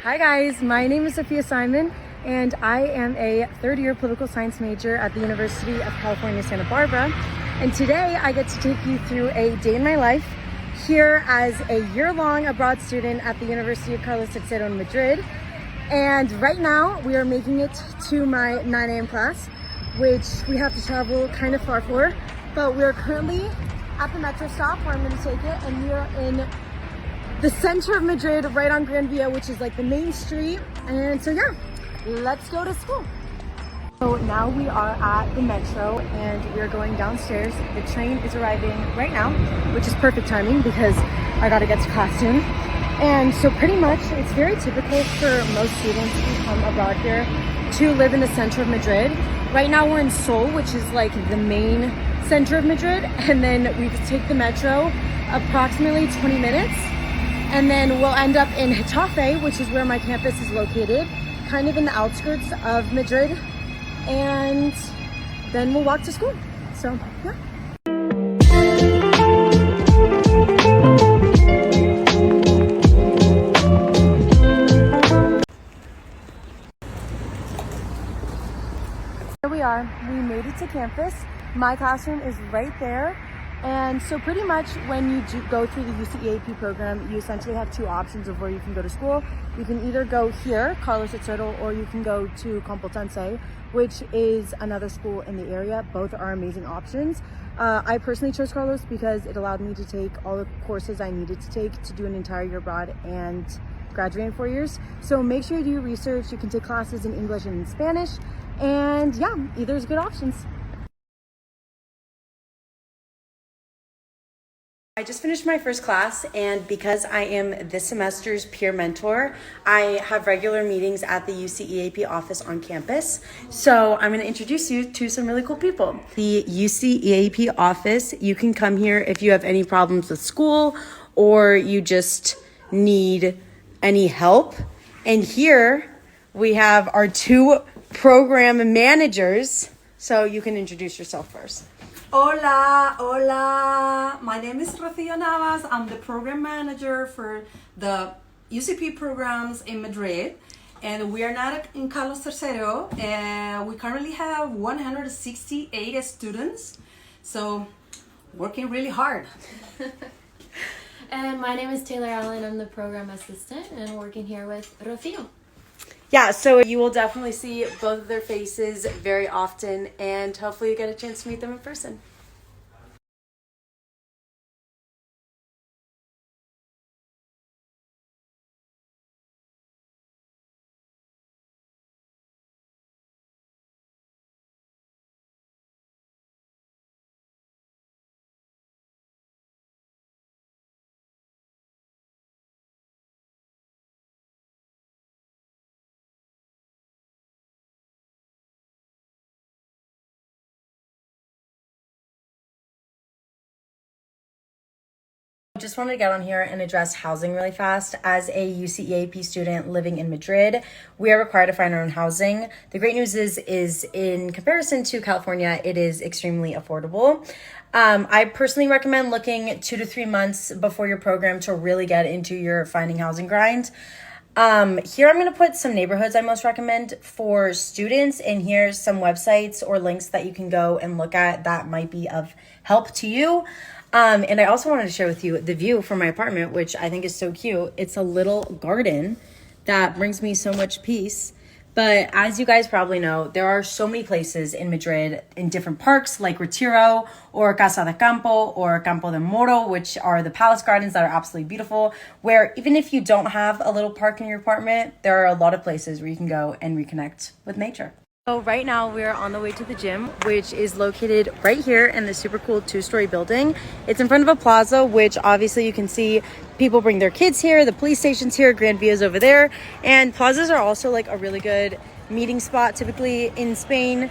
Hi guys, my name is Sofia Symon and I am a third-year political science major at the University of California, Santa Barbara. And today I get to take you through a day in my life here as a year-long abroad student at the University of Carlos III in Madrid. And right now we are making it to my 9 a.m. class, which we have to travel kind of far for. But we are currently at the metro stop where I'm going to take it, and we are in the center of Madrid, right on Gran Via, which is like the main street. And so yeah, let's go to school. So now we are at the metro and we are going downstairs. The train is arriving right now, which is perfect timing because I gotta get to class soon. And so pretty much it's very typical for most students who come abroad here to live in the center of Madrid. Right now we're in Seoul, which is like the main center of Madrid. And then we take the metro approximately 20 minutes. And then we'll end up in Getafe, which is where my campus is located, kind of in the outskirts of Madrid. And then we'll walk to school. So, yeah. Here we are. We made it to campus. My classroom is right there. And so pretty much when you do go through the UCEAP program, you essentially have two options of where you can go to school. You can either go here, Carlos III, or you can go to Complutense, which is another school in the area. Both are amazing options. I personally chose Carlos because it allowed me to take all the courses I needed to take to do an entire year abroad and graduate in 4 years. So make sure you do your research. You can take classes in English and in Spanish. And yeah, either is good options. I just finished my first class, and because I am this semester's peer mentor, I have regular meetings at the UCEAP office on campus. So I'm going to introduce you to some really cool people. The UCEAP office, you can come here if you have any problems with school or you just need any help. And here we have our two program managers. So you can introduce yourself first. Hola, hola. My name is Rocío Navas. I'm the program manager for the UCP programs in Madrid. And we are not in Carlos III. And we currently have 168 students. So working really hard. And my name is Taylor Allen. I'm the program assistant and working here with Rocío. Yeah, so you will definitely see both of their faces very often, and hopefully you get a chance to meet them in person. Just wanted to get on here and address housing really fast. As a UCEAP student living in Madrid, we are required to find our own housing. The great news is in comparison to California, it is extremely affordable. I personally recommend looking 2 to 3 months before your program to really get into your finding housing grind. Here I'm going to put some neighborhoods I most recommend for students, and here's some websites or links that you can go and look at that might be of help to you. And I also wanted to share with you the view from my apartment, which I think is so cute. It's a little garden that brings me so much peace. But as you guys probably know, there are so many places in Madrid in different parks like Retiro or Casa de Campo or Campo de Moro, which are the palace gardens that are absolutely beautiful, where even if you don't have a little park in your apartment, there are a lot of places where you can go and reconnect with nature. So right now we're on the way to the gym, which is located right here in the super cool 2-story building. It's in front of a plaza, which obviously you can see people bring their kids here. The police station's here, Gran Via's over there. And plazas are also like a really good meeting spot typically in Spain.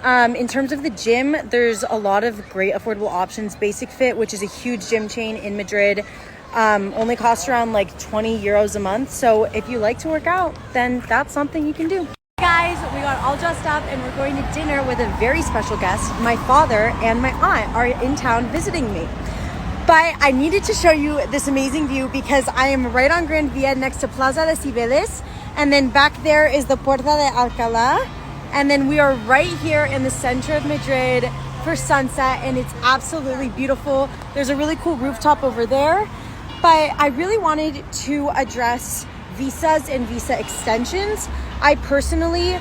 In terms of the gym, there's a lot of great affordable options. Basic Fit, which is a huge gym chain in Madrid, only costs around like 20 euros a month. So if you like to work out, then that's something you can do. Guys, we got all dressed up and we're going to dinner with a very special guest. My father and my aunt are in town visiting me. But I needed to show you this amazing view because I am right on Gran Via next to Plaza de Cibeles. And then back there is the Puerta de Alcalá. And then we are right here in the center of Madrid for sunset, and it's absolutely beautiful. There's a really cool rooftop over there. But I really wanted to address visas and visa extensions. I personally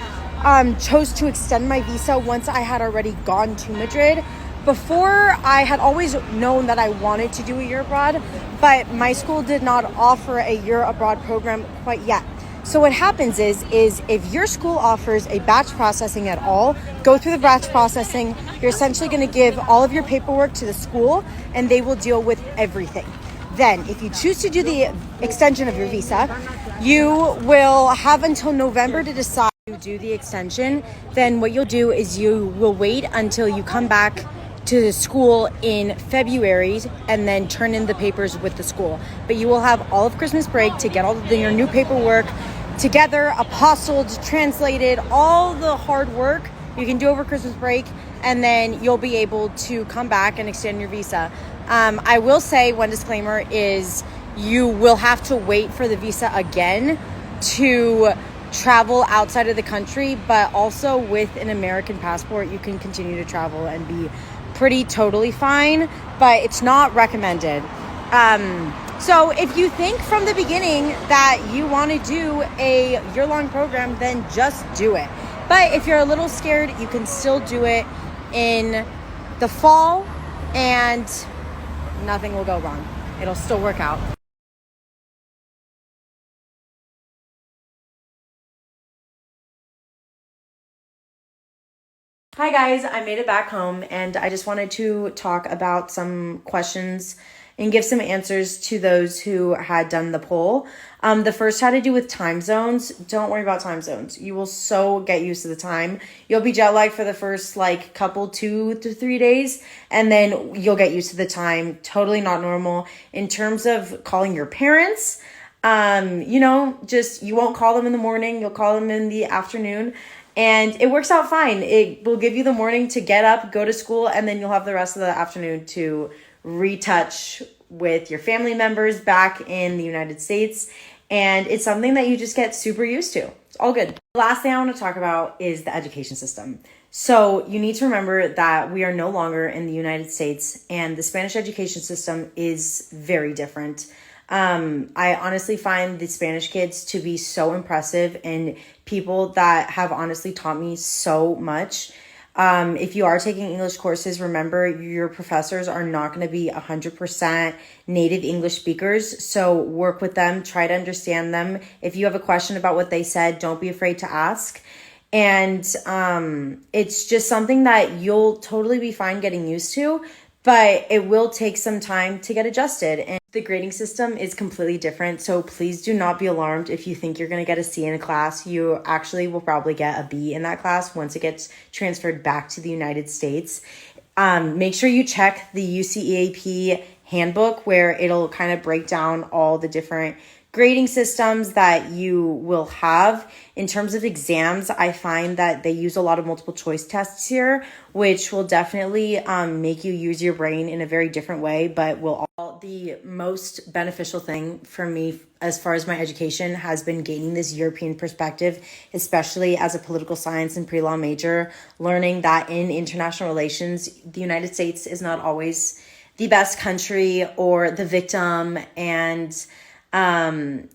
chose to extend my visa once I had already gone to Madrid. Before, I had always known that I wanted to do a year abroad, but my school did not offer a year abroad program quite yet. So what happens is if your school offers a batch processing at all, go through the batch processing. You're essentially going to give all of your paperwork to the school, and they will deal with everything. Then, if you choose to do the extension of your visa, you will have until November to decide to do the extension. Then what you'll do is you will wait until you come back to the school in February and then turn in the papers with the school. But you will have all of Christmas break to get all of your new paperwork together, apostilled, translated, all the hard work you can do over Christmas break, and then you'll be able to come back and extend your visa. I will say one disclaimer is you will have to wait for the visa again to travel outside of the country, but also with an American passport, you can continue to travel and be pretty totally fine, but it's not recommended. So if you think from the beginning that you want to do a year-long program, then just do it. But if you're a little scared, you can still do it in the fall and nothing will go wrong. It'll still work out. Hi guys, I made it back home and I just wanted to talk about some questions and give some answers to those who had done the poll. The first had to do with time zones. Don't worry about time zones. You will so get used to the time. You'll be jet lagged for the first couple 2 to 3 days, and then you'll get used to the time. Totally not normal. In terms of calling your parents, just you won't call them in the morning. You'll call them in the afternoon. And it works out fine. It will give you the morning to get up, go to school, and then you'll have the rest of the afternoon to retouch with your family members back in the United States. And it's something that you just get super used to. It's all good. The last thing I want to talk about is the education system. So you need to remember that we are no longer in the United States, and the Spanish education system is very different. I honestly find the Spanish kids to be so impressive and people that have honestly taught me so much. If you are taking English courses, remember your professors are not going to be 100% native English speakers. So work with them, try to understand them. If you have a question about what they said, don't be afraid to ask. And it's just something that you'll totally be fine getting used to, but it will take some time to get adjusted. And the grading system is completely different. So please do not be alarmed if you think you're going to get a C in a class. You actually will probably get a B in that class once it gets transferred back to the United States. Make sure you check the UCEAP handbook where it'll kind of break down all the different grading systems that you will have. In terms of exams, I find that they use a lot of multiple choice tests here, which will definitely make you use your brain in a very different way, but will all the most beneficial thing for me as far as my education has been gaining this European perspective, especially as a political science and pre-law major, learning that in international relations, the United States is not always the best country or the victim. And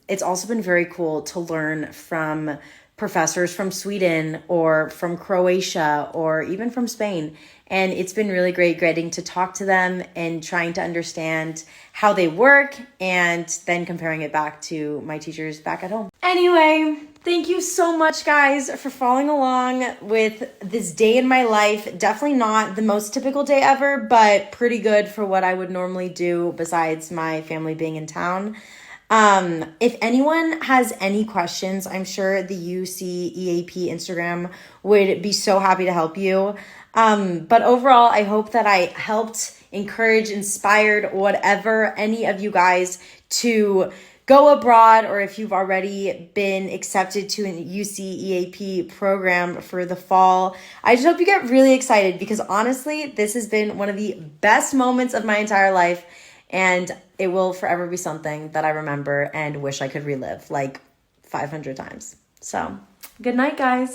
it's also been very cool to learn from professors from Sweden or from Croatia or even from Spain. And it's been really great getting to talk to them and trying to understand how they work and then comparing it back to my teachers back at home. Anyway, thank you so much, guys, for following along with this day in my life. Definitely not the most typical day ever, but pretty good for what I would normally do besides my family being in town. If anyone has any questions, I'm sure the UCEAP Instagram would be so happy to help you. But overall, I hope that I helped, encourage, inspired, whatever, any of you guys to go abroad, or if you've already been accepted to a UCEAP program for the fall. I just hope you get really excited because honestly, this has been one of the best moments of my entire life. And it will forever be something that I remember and wish I could relive, 500 times. So good night, guys.